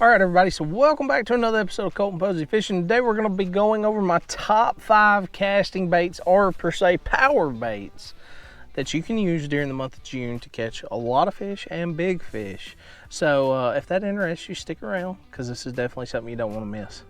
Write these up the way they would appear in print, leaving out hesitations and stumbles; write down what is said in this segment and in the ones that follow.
All right, everybody, so welcome back to another episode of Colton Posey Fishing. Today we're going to be going over my top 5 casting baits, or per se power baits, that you can use during the month of June to catch a lot of fish and big fish. So if that interests you, stick around, because this is definitely something you don't want to miss.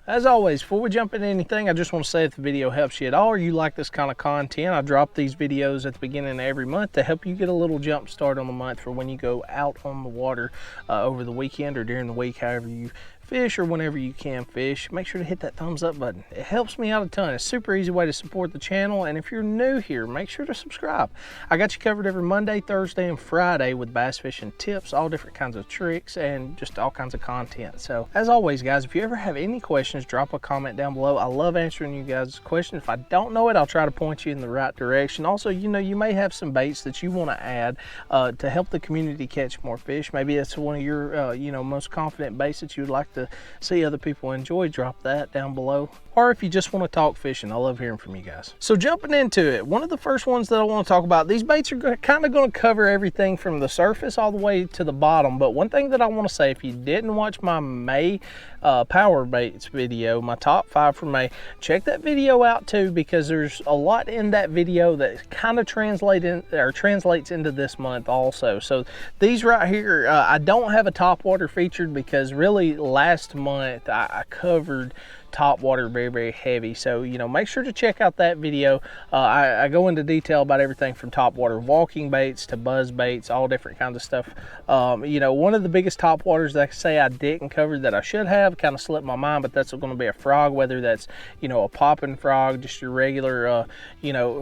As always, before we jump into anything, I just want to say if the video helps you at all or you like this kind of content, I drop these videos at the beginning of every month to help you get a little jump start on the month for when you go out on the water over the weekend or during the week, however you fish or whenever you can fish. Make sure to hit that thumbs up button. It helps me out a ton. It's a super easy way to support the channel, and if you're new here, make sure to subscribe. I got you covered every Monday, Thursday, and Friday with bass fishing tips, all different kinds of tricks, and just all kinds of content. So as always, guys, if you ever have any questions, drop a comment down below. I love answering you guys' questions. If I don't know it, I'll try to point you in the right direction. Also, you know, you may have some baits that you want to add to help the community catch more fish. Maybe it's one of your most confident baits that you would like to see other people enjoy. Drop that down below. Or if you just want to talk fishing, I love hearing from you guys. So jumping into it, one of the first ones that I want to talk about, these baits are kind of going to cover everything from the surface all the way to the bottom. But one thing that I want to say, if you didn't watch my May power baits video, my top 5 for May, check that video out too, because there's a lot in that video that kind of translates into this month also. So these right here, I don't have a Topwater featured because really last month I covered Topwater very heavy. So make sure to check out that video. I go into detail about everything from Topwater walking baits to buzz baits, all different kinds of stuff. One of the biggest Topwaters that I say I didn't cover that I should have, kind of slipped my mind, but that's going to be a frog, whether that's a popping frog, just your regular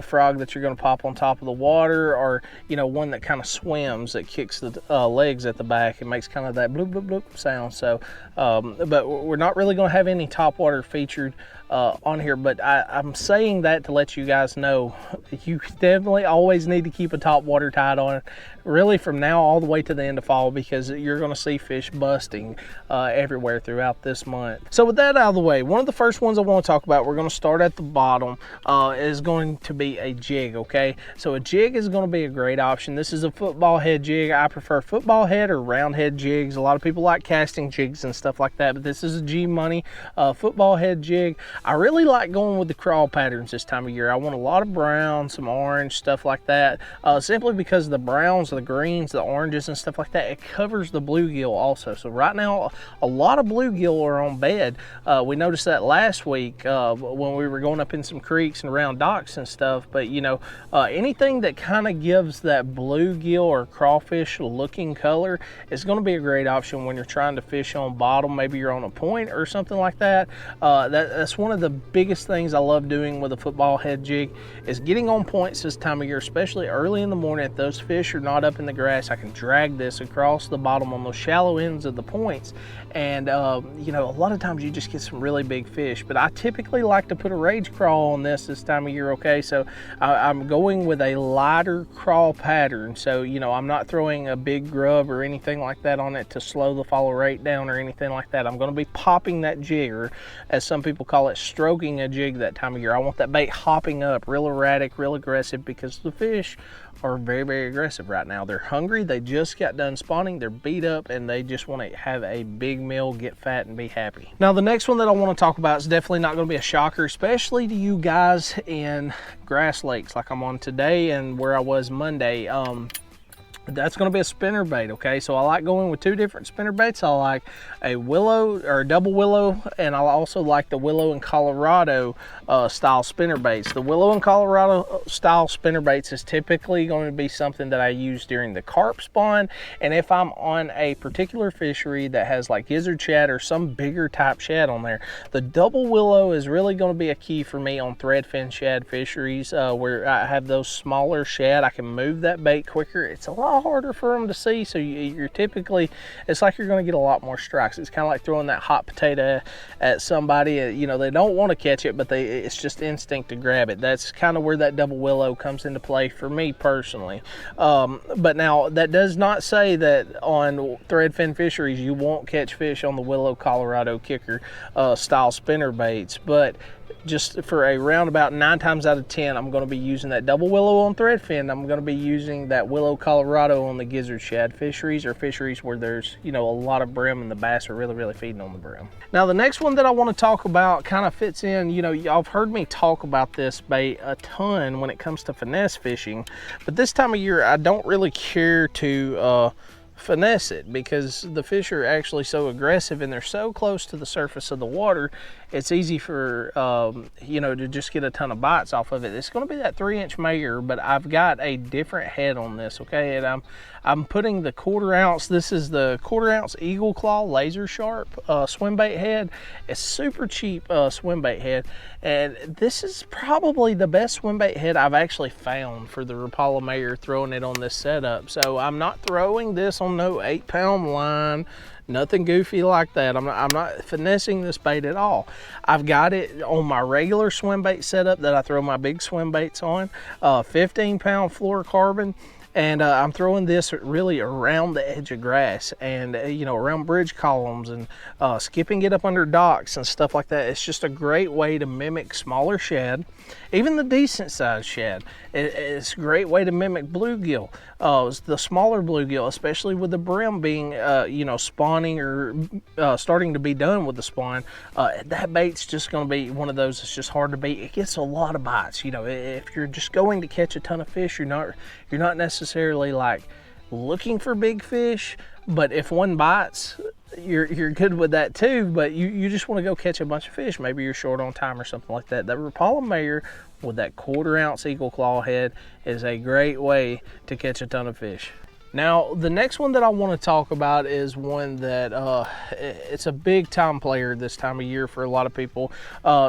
frog that you're going to pop on top of the water, or one that kind of swims, that kicks the legs at the back and makes kind of that bloop bloop bloop sound. So but we're not really going to have any Topwater featured on here, but I'm saying that to let you guys know you definitely always need to keep a Topwater tied on, really from now all the way to the end of fall, because you're going to see fish busting everywhere throughout this month. So with that out of the way, one of the first ones I want to talk about, we're going to start at the bottom, is going to be a jig. Okay, so a jig is going to be a great option. This is a football head jig. I prefer football head or round head jigs. A lot of people like casting jigs and stuff like that, but this is a G Money football head jig. I really like going with the crawl patterns this time of year. I want a lot of brown, some orange, stuff like that, simply because the browns, the greens, the oranges and stuff like that, it covers the bluegill also. So right now a lot of bluegill are on bed. We noticed that last week when we were going up in some creeks and around docks and stuff. But anything that kind of gives that bluegill or crawfish looking color is going to be a great option when you're trying to fish on bottom. Maybe you're on a point or something like that. That's one of the biggest things I love doing with a football head jig, is getting on points this time of year, especially early in the morning. If those fish are not up in the grass, I can drag this across the bottom on those shallow ends of the points, and a lot of times you just get some really big fish. But I typically like to put a rage crawl on this time of year. Okay, so I'm going with a lighter crawl pattern, so I'm not throwing a big grub or anything like that on it to slow the follow rate down or anything like that. I'm going to be popping that jig, or as some people call it, stroking a jig that time of year. I want that bait hopping up real erratic, real aggressive, because the fish are very aggressive right now. They're hungry, they just got done spawning, they're beat up, and they just want to have a big meal, get fat, and be happy. Now the next one that I want to talk about is definitely not going to be a shocker, especially to you guys in grass lakes like I'm on today and where I was Monday. That's going to be a spinner bait. Okay, so I like going with 2 different spinner baits. I like a willow or a double willow, and I also like the willow and Colorado style spinner baits. The willow and Colorado style spinner baits is typically going to be something that I use during the carp spawn, and if I'm on a particular fishery that has like gizzard shad or some bigger type shad on there. The double willow is really going to be a key for me on threadfin shad fisheries, where I have those smaller shad. I can move that bait quicker. It's a lot harder for them to see, so you're typically, it's like you're going to get a lot more strikes. It's kind of like throwing that hot potato at somebody. They don't want to catch it, but it's just instinct to grab it. That's kind of where that double willow comes into play for me personally. But now that does not say that on threadfin fisheries you won't catch fish on the willow Colorado kicker style spinner baits, but just for a roundabout 9 times out of 10, I'm going to be using that double willow on threadfin. I'm going to be using that willow Colorado on the gizzard shad fisheries, or fisheries where there's, you know, a lot of brim and the bass are really feeding on the brim. Now the next one that I want to talk about kind of fits in, you know, y'all have heard me talk about this bait a ton when it comes to finesse fishing, but this time of year I don't really care to finesse it, because the fish are actually so aggressive and they're so close to the surface of the water. It's easy for you know, to just get a ton of bites off of it. It's going to be that 3-inch mayor, but I've got a different head on this, okay? And I'm putting the 1/4 ounce. This is the 1/4 ounce Eagle Claw laser sharp swim bait head. It's super cheap swim bait head, and this is probably the best swim bait head I've actually found for the Rapala mayor, throwing it on this setup. So I'm not throwing this on no 8-pound line, nothing goofy like that. I'm not finessing this bait at all. I've got it on my regular swim bait setup that I throw my big swim baits on, 15-pound fluorocarbon. And I'm throwing this really around the edge of grass, and you know, around bridge columns, and skipping it up under docks and stuff like that. It's just a great way to mimic smaller shad, even the decent sized shad. It's a great way to mimic bluegill, the smaller bluegill, especially with the brim being you know, spawning or starting to be done with the spawn. That bait's just going to be one of those that's just hard to beat. It gets a lot of bites. You know, if you're just going to catch a ton of fish, you're not necessarily like looking for big fish, but if one bites, you're good with that too. But you just want to go catch a bunch of fish. Maybe you're short on time or something like that. That Rapala mayor with that 1/4 ounce Eagle Claw head is a great way to catch a ton of fish. Now, the next one that I want to talk about is one that it's a big time player this time of year for a lot of people,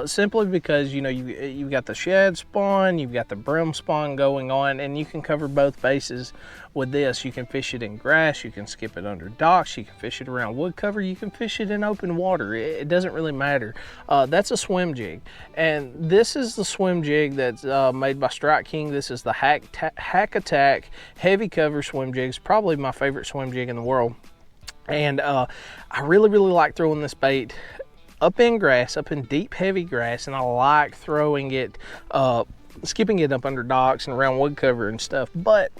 simply because, you know, you've got the shad spawn, you've got the brim spawn going on, and you can cover both bases with this. You can fish it in grass, you can skip it under docks, you can fish it around wood cover, you can fish it in open water. It doesn't really matter. That's a swim jig, and this is the swim jig that's made by Strike King. This is the Hack Attack heavy cover swim jig. It's probably my favorite swim jig in the world, and I really like throwing this bait up in grass, up in deep heavy grass, and I like throwing it, skipping it up under docks and around wood cover and stuff. But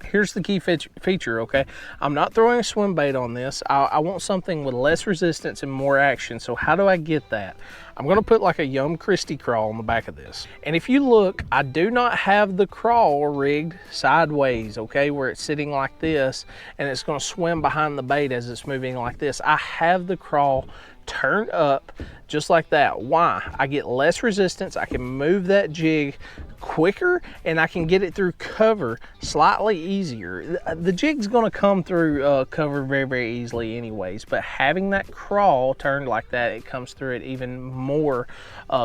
here's the key feature, okay? I'm not throwing a swim bait on this. I want something with less resistance and more action. So how do I get that? I'm gonna put like a Yum Christie crawl on the back of this. And if you look, I do not have the crawl rigged sideways, okay, where it's sitting like this and it's gonna swim behind the bait as it's moving like this. I have the crawl turned up just like that. Why? I get less resistance, I can move that jig quicker, and I can get it through cover slightly easier. The jig's gonna come through cover very easily anyways, but having that crawl turned like that, it comes through it even more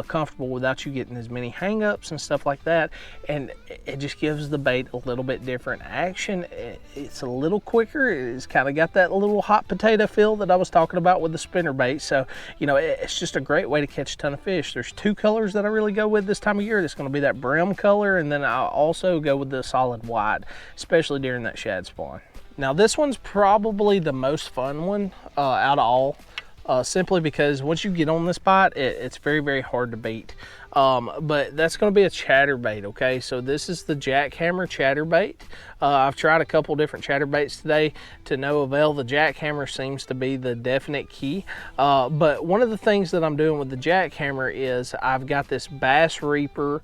comfortable without you getting as many hang-ups and stuff like that, and it just gives the bait a little bit different action. It's a little quicker. It's kind of got that little hot potato feel that I was talking about with the spinner bait. So, you know, it's just a great way to catch a ton of fish. There's two colors that I really go with this time of year. It's going to be that brim color, and then I'll also go with the solid white, especially during that shad spawn. Now this one's probably the most fun one out of all, simply because once you get on this bite, it's very hard to beat. But that's going to be a chatterbait, okay? So this is the jackhammer chatterbait. I've tried a couple different chatterbaits today to no avail. The jackhammer seems to be the definite key. But one of the things that I'm doing with the jackhammer is I've got this Bass Reaper.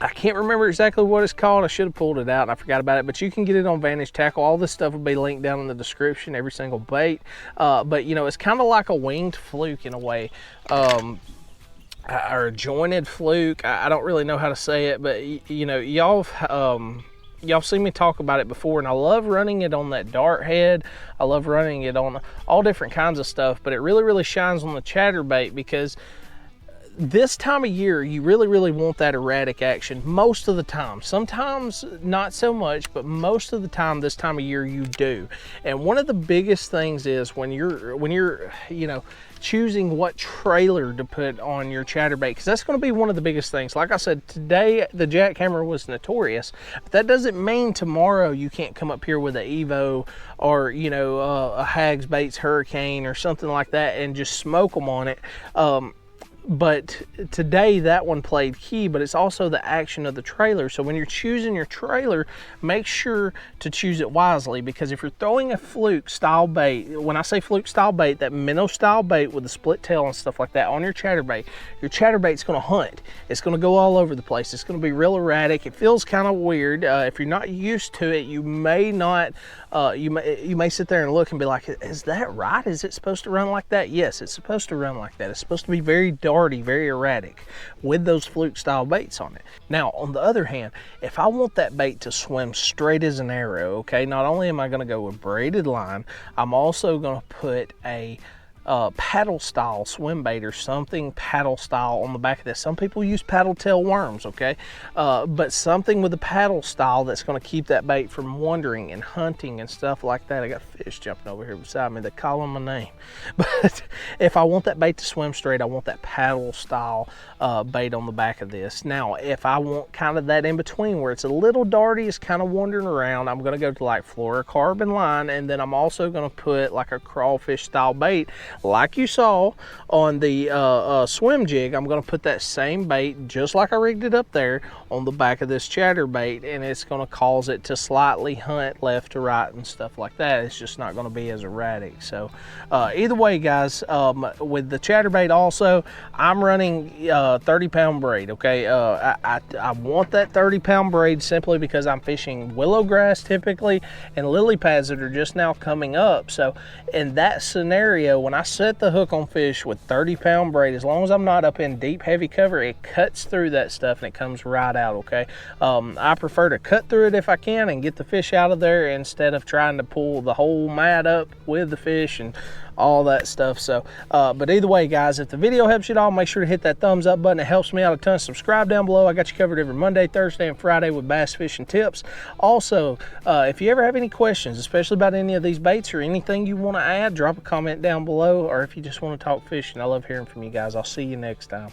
I can't remember exactly what it's called. I should have pulled it out and I forgot about it, but you can get it on Vantage Tackle. All this stuff will be linked down in the description, every single bait. But you know, it's kind of like a winged fluke in a way, or a jointed fluke. I don't really know how to say it, but you know, y'all seen me talk about it before, and I love running it on that dart head. I love running it on all different kinds of stuff, but it really shines on the chatterbait because this time of year, you really want that erratic action most of the time. Sometimes not so much, but most of the time this time of year you do. And one of the biggest things is when you're you know, choosing what trailer to put on your chatterbait, because that's going to be one of the biggest things. Like I said, today the jackhammer was notorious, but that doesn't mean tomorrow you can't come up here with an Evo or, you know, a Hags Baits Hurricane or something like that and just smoke them on it. But today that one played key, but it's also the action of the trailer. So when you're choosing your trailer, make sure to choose it wisely, because if you're throwing a fluke style bait, when I say fluke style bait, that minnow style bait with the split tail and stuff like that on your chatterbait's going to hunt. It's going to go all over the place. It's going to be real erratic. It feels kind of weird. If you're not used to it, you may not, you may sit there and look and be like, is that right? Is it supposed to run like that? Yes, it's supposed to run like that. It's supposed to be very darty, very erratic with those fluke style baits on it. Now, on the other hand, if I want that bait to swim straight as an arrow, okay, not only am I going to go with braided line, I'm also going to put a paddle style swim bait or something paddle style on the back of this. Some people use paddle tail worms, okay, but something with a paddle style that's going to keep that bait from wandering and hunting and stuff like that. I got fish jumping over here beside me that call on my name. But if I want that bait to swim straight, I want that paddle style bait on the back of this. Now, if I want kind of that in between where it's a little darty, it's kind of wandering around, I'm going to go to like fluorocarbon line, and then I'm also going to put like a crawfish style bait like you saw on the swim jig. I'm going to put that same bait, just like I rigged it up there, on the back of this chatterbait, and it's going to cause it to slightly hunt left to right and stuff like that. It's just not going to be as erratic. So either way, guys, with the chatterbait also, I'm running 30-pound braid, okay? I want that 30-pound braid simply because I'm fishing willow grass typically and lily pads that are just now coming up. So in that scenario, when I set the hook on fish with 30-pound braid, as long as I'm not up in deep heavy cover, it cuts through that stuff and it comes right out, okay? I prefer to cut through it if I can and get the fish out of there instead of trying to pull the whole mat up with the fish and all that stuff. So but either way, guys, if the video helps you at all, make sure to hit that thumbs up button. It helps me out a ton. Subscribe down below. I got you covered every Monday, Thursday, and Friday with bass fishing tips. Also, if you ever have any questions, especially about any of these baits or anything you want to add, drop a comment down below, or if you just want to talk fishing, I love hearing from you guys. I'll see you next time.